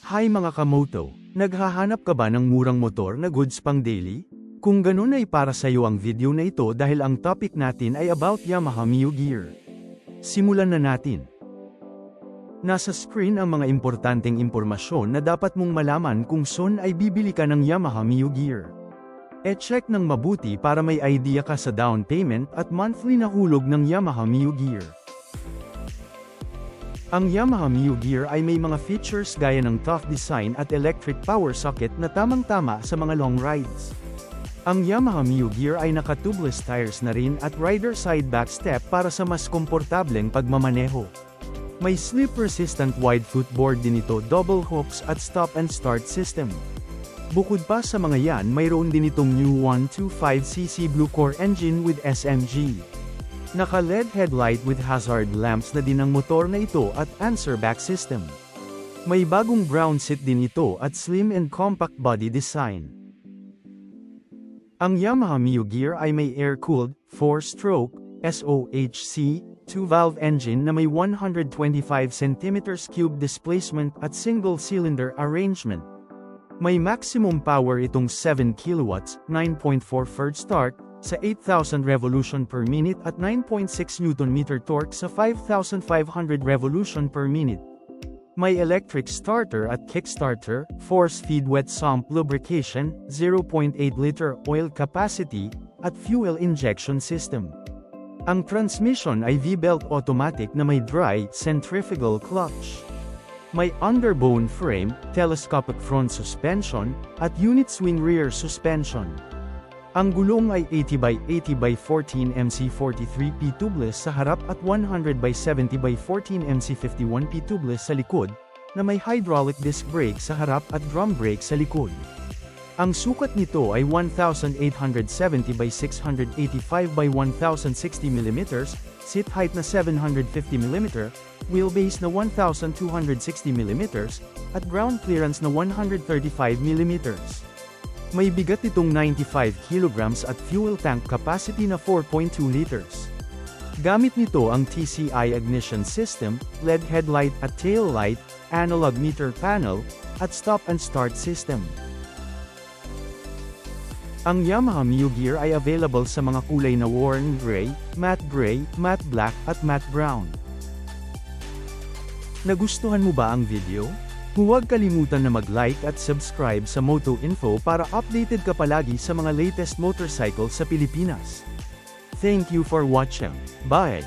Hi mga kamoto, naghahanap ka ba ng murang motor na goods pang daily? Kung ganun ay para sa iyo ang video na ito dahil ang topic natin ay about Yamaha Mio Gear. Simulan na natin. Nasa screen ang mga importanteng impormasyon na dapat mong malaman kung son ay bibili ka ng Yamaha Mio Gear. E-check ng mabuti para may idea ka sa down payment at monthly na hulog ng Yamaha Mio Gear. Ang Yamaha Mio Gear ay may mga features gaya ng tough design at electric power socket na tamang-tama sa mga long rides. Ang Yamaha Mio Gear ay naka-tubeless tires na rin at rider side back step para sa mas komportableng pagmamaneho. May slip-resistant wide footboard din ito, double hooks at stop and start system. Bukod pa sa mga yan, mayroon din itong new 125cc Blue Core engine with SMG. Naka-LED headlight with hazard lamps na din ang motor na ito at answer back system. May bagong brown seat din ito at slim and compact body design. Ang Yamaha Mio Gear ay may air-cooled, 4-stroke, SOHC, 2-valve engine na may 125 cm3 displacement at single-cylinder arrangement. May maximum power itong 7 kW, 9.4 Fd start, sa 8,000 revolution per minute at 9.6 Nm torque sa 5,500 revolution per minute. May electric starter at kickstarter, force-feed wet sump lubrication, 0.8-liter oil capacity, at fuel injection system. Ang transmission ay V-belt automatic na may dry, centrifugal clutch. May underbone frame, telescopic front suspension, at unit swing rear suspension. Ang gulong ay 80x80x14 MC43P tubeless sa harap at 100x70x14 MC51P tubeless sa likod, na may hydraulic disc brake sa harap at drum brake sa likod. Ang sukat nito ay 1,870x685x1060mm, seat height na 750mm, wheelbase na 1,260mm, at ground clearance na 135mm. May bigat itong 95 kg at fuel tank capacity na 4.2 liters. Gamit nito ang TCI ignition system, LED headlight at tail light, analog meter panel, at stop and start system. Ang Yamaha Mio Gear ay available sa mga kulay na worn gray, matte black, at matte brown. Nagustuhan mo ba ang video? Huwag kalimutan na mag-like at subscribe sa Moto Info para updated ka palagi sa mga latest motorcycle sa Pilipinas. Thank you for watching. Bye!